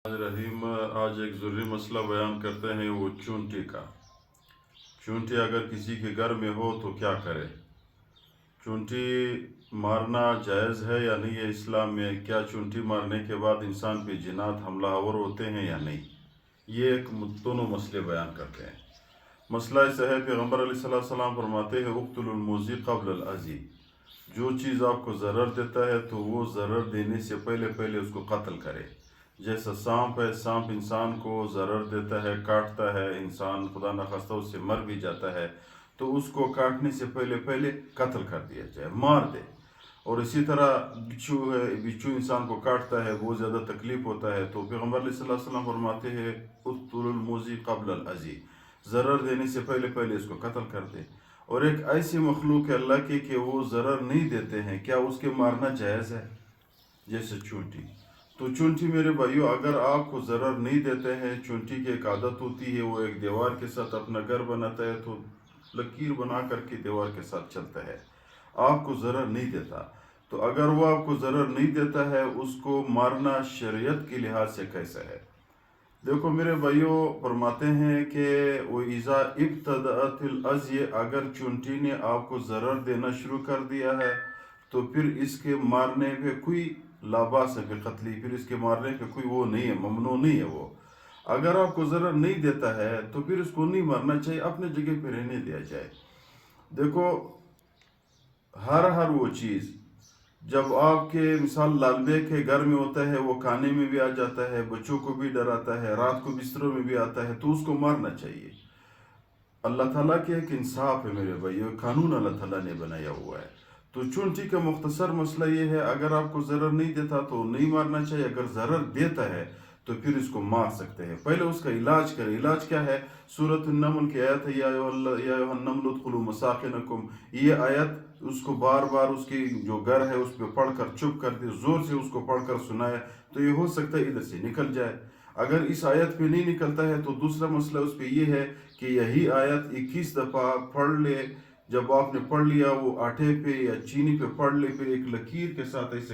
रहीम आज एक ज़रूरी मसला बयान करते हैं, वो चूंटी का। चूंटी अगर किसी के घर में हो तो क्या करे? चूंटी मारना जायज़ है या नहीं है इस्लाम में? क्या चूंटी मारने के बाद इंसान पे जिन्नात हमलावर होते हैं या नहीं? ये एक दोनों मसले बयान करते हैं। मसला ऐसा है, पैगम्बर अलैहिस्सलाम फरमाते हैं उक़्तुलुल मुज़ी क़ब्ल अल अज़ी। जो चीज़ आपको ज़रर देता है तो वो ज़रर देने से पहले पहले उसको कत्ल करे। जैसा सांप है, सांप इंसान को ज़रर देता है, काटता है, इंसान खुदा न खास्ता उससे मर भी जाता है, तो उसको काटने से पहले पहले कत्ल कर दिया जाए, मार दे। और इसी तरह बिच्छू है, बिच्छू इंसान को काटता है, बहुत ज़्यादा तकलीफ़ होता है, तो पैगम्बर सल्लल्लाहु अलैहि वसल्लम फरमाते हैं उक़्तुलुल मुज़ी क़ब्ल अल अज़ी, ज़रर देने से पहले पहले इसको कत्ल कर दे। और एक ऐसी मखलूक है अल्लाह की कि वो ज़रर नहीं देते हैं, क्या उसके मारना जायज़ है? जैसे चूंटी। तो चूंटी मेरे भाइयों, अगर आपको ज़रर नहीं देते हैं, चूंटी की एक आदत होती है, वो एक दीवार के साथ अपना घर बनाता है, तो लकीर बना करके दीवार के साथ चलता है, आपको ज़रर नहीं देता। तो अगर वो आपको ज़रर नहीं देता है, उसको मारना शरीयत के लिहाज से कैसा है? देखो मेरे भाइयों, फरमाते हैं कि वो इज़ा इब्तदअतिल अज़्य, अगर चूंटी ने आपको ज़रर देना शुरू कर दिया है तो फिर इसके मारने पे कोई लाबास है क़त्ली, फिर इसके मारने पे कोई वो नहीं है, ममनू नहीं है वो। अगर आपको ज़रर नहीं देता है तो फिर इसको नहीं मारना चाहिए, अपने जगह पे रहने दिया जाए। देखो हर वो चीज़ जब आपके मिसाल लालबे के घर में होता है, वो खाने में भी आ जाता है, बच्चों को भी डराता है, रात को बिस्तरों में भी आता है, तो उसको मारना चाहिए। अल्लाह ताला के एक इंसाफ है मेरे भाई, कानून अल्लाह ताला ने बनाया हुआ है। तो चूंटी का मुख्तसर मसला ये है, अगर आपको ज़रर नहीं देता तो नहीं मारना चाहिए, अगर ज़रर देता है तो फिर इसको मार सकते हैं। पहले उसका इलाज करें। इलाज क्या है? सूरत नमल की आयत है, या अय्युहन्नमलु उदखुलू मसाकिनकुम। ये आयत उसको बार बार उसकी जो घर है उस पर पढ़कर चुप कर दे, ज़ोर से उसको पढ़कर सुनाए, तो ये हो सकता है इधर से निकल जाए। अगर इस आयत पे नहीं निकलता है तो दूसरा मसला उस पर यह है कि यही आयत 21 दफ़ा पढ़ ले। जब आपने पढ़ लिया, वो आटे पे या चीनी पे पढ़ ले, फिर एक लकीर के साथ ऐसे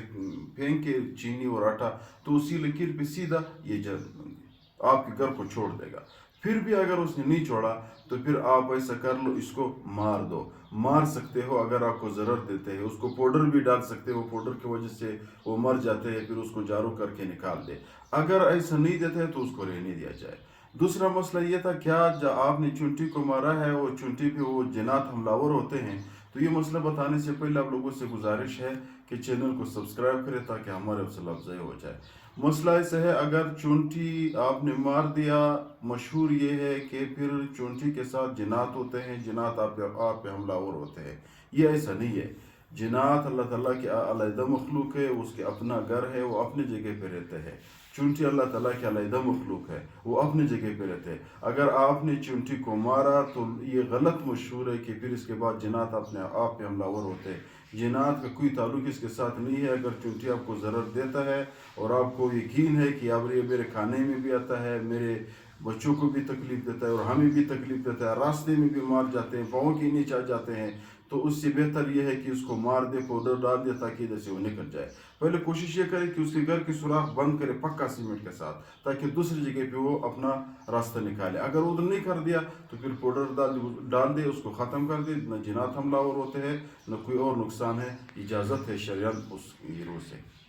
फेंक के चीनी और आटा, तो उसी लकीर पे सीधा ये आपके घर को छोड़ देगा। फिर भी अगर उसने नहीं छोड़ा तो फिर आप ऐसा कर लो, इसको मार दो। मार सकते हो अगर आपको ज़रर देते हैं, उसको पाउडर भी डाल सकते हो, पाउडर की वजह से वो मर जाते हैं, फिर उसको जारू करके निकाल दे। अगर ऐसा नहीं देते हैं तो उसको रहने दिया जाए। दूसरा मसला ये था, क्या जब आपने चूंटी को मारा है और चूंटी पे वो जिन्नात हमलावर होते हैं, तो ये मसला बताने से पहले आप लोगों से गुजारिश है कि चैनल को सब्सक्राइब करें ताकि हमारे हौसला अफजाई हो जाए। मसला ऐसा है, अगर चूंटी आपने मार दिया, मशहूर ये है कि फिर चूंटी के साथ जिन्नात होते हैं, जिन्नात आप पे हमलावर होते हैं। ये ऐसा नहीं है। जिन्नात अल्लाह ताला की अलहदा मखलूक है, उसके अपना घर है, वो अपनी जगह पे रहते हैं। चूंटी अल्लाह ताला की अलहदा मखलूक है, वो अपनी जगह पे रहते हैं। अगर आपने चूंटी को मारा तो ये गलत मशहूर है कि फिर इसके बाद जिन्नात अपने आप पे हमलावर होते हैं। जिन्नात का कोई ताल्लुक इसके साथ नहीं है। अगर चूंटी आपको ज़रर देता है और आपको यकीन है कि अब ये मेरे खाने में भी आता है, मेरे बच्चों को भी तकलीफ़ देता है और हमें भी तकलीफ़ देता है, रास्ते में भी मार जाते हैं, पाँव के नीचे आ जाते हैं, तो उससे बेहतर यह है कि उसको मार दे, पाउडर डाल दे ताकि इधर से वो निकल जाए। पहले कोशिश ये करे कि उसके घर की सुराख बंद करे पक्का सीमेंट के साथ, ताकि दूसरी जगह पे वो अपना रास्ता निकाले। अगर उधर नहीं कर दिया तो फिर पाउडर डाल दे, उसको ख़त्म कर दे। न जिन्नात हमलावर होते हैं, न कोई और नुकसान है। इजाज़त है शरीयत उस हीरो से।